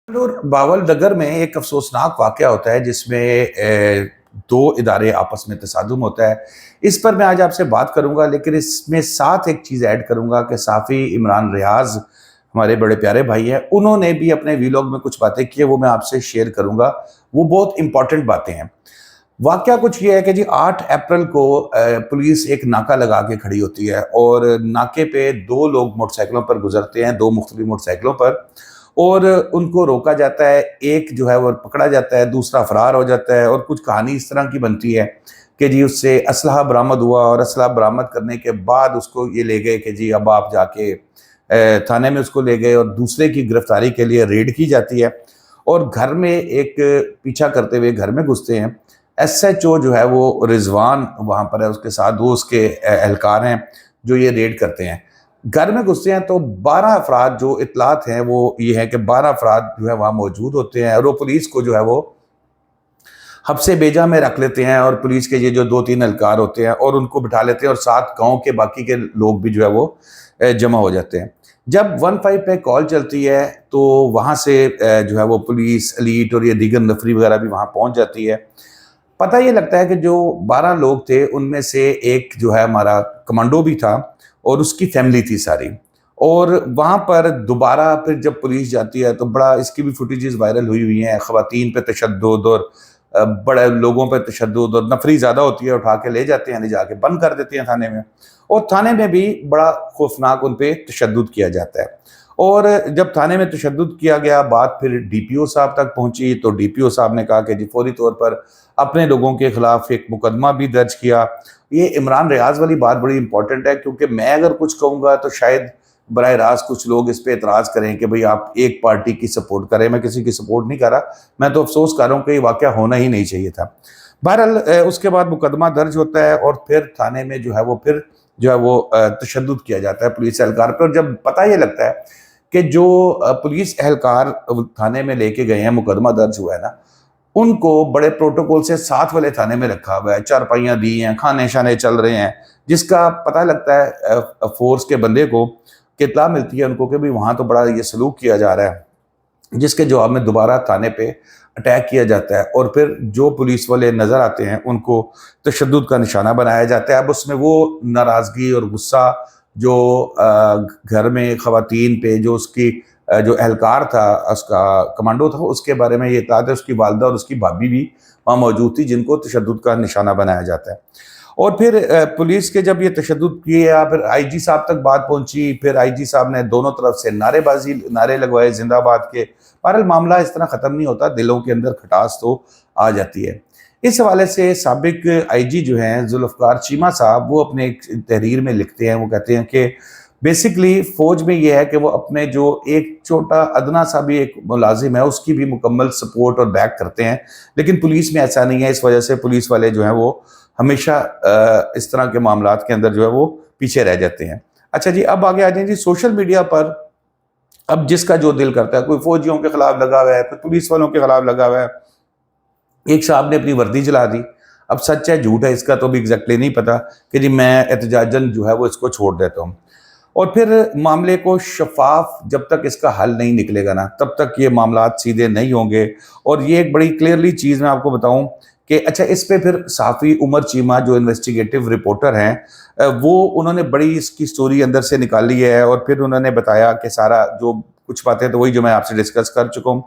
और बावलनगर में एक अफसोसनाक वाक़या होता है जिसमें दो इदारे आपस में तसादुम होता है। इस पर मैं आज आपसे बात करूँगा, लेकिन इसमें साथ एक चीज़ ऐड करूँगा कि साफ़ी इमरान रियाज़ हमारे बड़े प्यारे भाई हैं, उन्होंने भी अपने वीलॉग में कुछ बातें की हैं, वो मैं आपसे शेयर करूँगा। वो बहुत इम्पोर्टेंट बातें हैं। वाक़या कुछ ये है कि जी 8 अप्रैल को पुलिस एक नाका लगा के खड़ी होती है और नाके पे 2 लोग मोटरसाइकिलों पर गुज़रते हैं, 2 मुख्तलिफ मोटरसाइकिलों पर, और उनको रोका जाता है। एक जो है वो पकड़ा जाता है, दूसरा फ़रार हो जाता है और कुछ कहानी इस तरह की बनती है कि जी उससे असलहा बरामद हुआ और असलहा बरामद करने के बाद उसको ये ले गए कि जी अब आप जाके थाने में उसको ले गए और दूसरे की गिरफ्तारी के लिए रेड की जाती है और घर में एक पीछा करते हुए घर में घुसते हैं। एसएचओ जो है वो रिजवान वहाँ पर है, उसके साथ वो उसके एहलकार हैं जो ये रेड करते हैं। घर में घुसते हैं तो 12 अफराद जो इतलात हैं वो ये है कि 12 अफराद जो है वहाँ मौजूद होते हैं और वो पुलिस को जो है वो हब्से बेजा में रख लेते हैं और पुलिस के ये जो 2-3 एहलकार होते हैं और उनको बिठा लेते हैं और साथ गाँव के बाकी के लोग भी जो है वो जमा हो जाते हैं। जब 15 पे कॉल चलती है तो वहाँ से जो है वो पुलिस, एलीट और ये दीगर नफरी वगैरह भी वहाँ पहुँच जाती है। पता ये लगता है कि जो 12 लोग थे उनमें से एक जो है हमारा कमांडो भी था और उसकी फैमिली थी सारी। और वहाँ पर दोबारा फिर जब पुलिस जाती है तो बड़ा इसकी भी फुटेजेस वायरल हुई हुई हैं, ख़वातीन पे तशद्दुद और बड़े लोगों पे तशद्दुद और नफरी ज़्यादा होती है, उठा के ले जाते हैं, ले जाके बंद कर देते हैं थाने में। और थाने में भी बड़ा खौफनाक उन पे तशद्दुद किया जाता है। और जब थाने में तशद्दुद किया गया, बात फिर डीपीओ साहब तक पहुंची तो डीपीओ साहब ने कहा कि जी फौरी तौर पर अपने लोगों के खिलाफ एक मुकदमा भी दर्ज किया। ये इमरान रियाज वाली बात बड़ी इंपॉर्टेंट है क्योंकि मैं अगर कुछ कहूँगा तो शायद बराह रास्त कुछ लोग इस पे एतराज़ करें कि भाई आप एक पार्टी की सपोर्ट करें। मैं किसी की सपोर्ट नहीं कर रहा, मैं तो अफसोस कर रहा हूँ कि ये वाक़या होना ही नहीं चाहिए था। बहरहाल उसके बाद मुकदमा दर्ज होता है और फिर थाने में जो है वो फिर जो है वो तशद्दुद किया जाता है पुलिस एहलकार पर। और जब पता ये लगता है कि जो पुलिस एहलकार थाने में लेके गए हैं, मुकदमा दर्ज हुआ है ना, उनको बड़े प्रोटोकॉल से साथ वाले थाने में रखा हुआ है, चारपाइयाँ दी हैं, खाने शाने चल रहे हैं, जिसका पता लगता है फोर्स के बंदे को कि इत्तला मिलती है उनको कि भाई वहाँ तो बड़ा ये सलूक किया जा रहा है, जिसके जवाब में दोबारा थाने पे अटैक किया जाता है और फिर जो पुलिस वाले नज़र आते हैं उनको तशद्दुद का निशाना बनाया जाता है। अब उसमें वो नाराज़गी और गुस्सा जो घर में ख़वातीन पे जो उसकी जो एहलकार था, उसका कमांडो था, उसके बारे में ये इत्तला है, उसकी वालदा और उसकी भाभी भी वहाँ मौजूद थी जिनको तशद्दुद का निशाना बनाया जाता है। और फिर पुलिस के जब ये तशद्दुद किया, फिर आईजी साहब तक बात पहुंची, फिर आईजी साहब ने दोनों तरफ से नारे लगवाए जिंदाबाद के। बहरहाल मामला इस तरह ख़त्म नहीं होता, दिलों के अंदर खटास तो आ जाती है। इस हवाले से साबिक आईजी जो हैं जुल्फ़िकार चीमा साहब, वो अपने एक तहरीर में लिखते हैं, वो कहते हैं कि बेसिकली फ़ौज में ये है कि वो अपने जो एक छोटा अदना सा भी एक मुलाजिम है उसकी भी मुकम्मल सपोर्ट और बैक करते हैं, लेकिन पुलिस में ऐसा नहीं है। इस वजह से पुलिस वाले जो हैं वो हमेशा इस तरह के मामलात के अंदर जो है वो पीछे रह जाते हैं। अच्छा जी, अब आगे आ जाए जी सोशल मीडिया पर। अब जिसका जो दिल करता है, कोई फौजियों के खिलाफ लगा हुआ है, कोई पुलिस वालों के खिलाफ लगा हुआ है। एक साहब ने अपनी वर्दी जला दी। अब सच है झूठ है इसका तो भी एग्जैक्टली नहीं पता कि जी मैं एहतजाजन जो है वो इसको छोड़ देता हूँ। और फिर मामले को शफाफ जब तक इसका हल नहीं निकलेगा ना, तब तक ये मामलात सीधे नहीं होंगे। और ये एक बड़ी क्लियरली चीज़ मैं आपको बताऊं कि अच्छा, इस पे फिर साफ़ी उमर चीमा जो इन्वेस्टिगेटिव रिपोर्टर हैं, वो उन्होंने बड़ी इसकी स्टोरी अंदर से निकाली है और फिर उन्होंने बताया कि सारा जो कुछ बातें तो वही जो मैं आपसे डिस्कस कर चुका हूँ।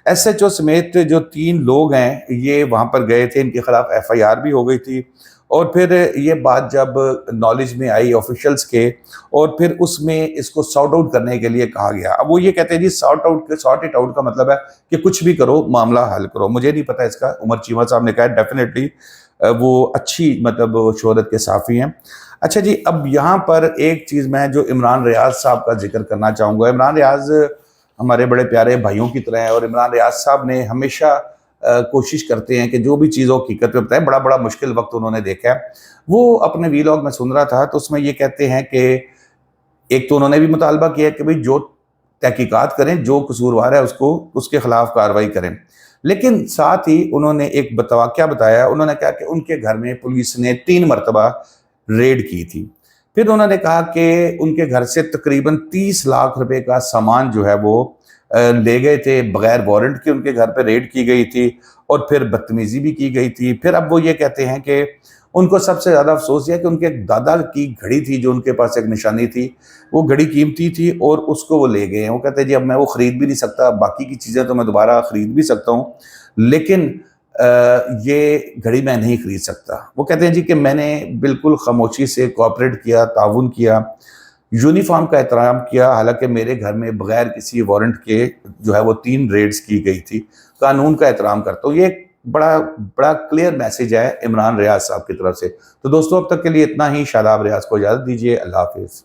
एसएचओ समेत जो 3 लोग हैं ये वहाँ पर गए थे, इनके खिलाफ एफआईआर भी हो गई थी। और फिर ये बात जब नॉलेज में आई ऑफिशियल्स के, और फिर उसमें इसको सॉर्ट आउट करने के लिए कहा गया। अब वो ये कहते हैं जी सॉर्ट इट आउट का मतलब है कि कुछ भी करो, मामला हल करो। मुझे नहीं पता इसका, उमर चीमा साहब ने कहा डेफिनेटली वो अच्छी मतलब शोहरत के साफ़ी हैं। अच्छा जी, अब यहाँ पर एक चीज़ मैं जो इमरान रियाज साहब का जिक्र करना चाहूँगा। इमरान रियाज हमारे बड़े प्यारे भाइयों की तरह हैं और इमरान रियाज साहब ने हमेशा कोशिश करते हैं कि जो भी चीज़ों हकीकत में बताएं। बड़ा बड़ा मुश्किल वक्त उन्होंने देखा है। वो अपने वीलॉग में सुन रहा था तो उसमें ये कहते हैं कि एक तो उन्होंने भी मुतालबा किया कि भाई जो तहकीकात करें, जो कसूरवार है उसको उसके खिलाफ कार्रवाई करें। लेकिन साथ ही उन्होंने एक वाक़या बताया। उन्होंने कहा कि उनके घर में पुलिस ने 3 मरतबा रेड की थी। फिर उन्होंने कहा कि उनके घर से तकरीबन 30 लाख रुपए का सामान जो है वो لے گئے تھے بغیر وارنٹ کے، ان کے گھر پہ ریڈ کی گئی تھی اور پھر بدتمیزی بھی کی گئی تھی. پھر اب وہ یہ کہتے ہیں کہ ان کو سب سے زیادہ افسوس یہ ہے کہ ان کے دادا کی گھڑی تھی جو ان کے پاس ایک نشانی تھی، وہ گھڑی قیمتی تھی اور اس کو وہ لے گئے ہیں. وہ کہتے ہیں جی اب میں وہ خرید بھی نہیں سکتا، باقی کی چیزیں تو میں دوبارہ خرید بھی سکتا ہوں لیکن یہ گھڑی میں نہیں خرید سکتا. وہ کہتے ہیں جی کہ میں نے بالکل خاموشی سے کوآپریٹ کیا، تعاون کیا، یونیفارم کا احترام کیا، حالانکہ میرے گھر میں بغیر کسی وارنٹ کے جو ہے وہ 3 ریڈز کی گئی تھی. قانون کا احترام کرتا ہوں. یہ ایک بڑا کلیئر میسیج ہے عمران ریاض صاحب کی طرف سے. تو دوستو اب تک کے لیے اتنا ہی. شاداب ریاض کو اجازت دیجیے. اللہ حافظ.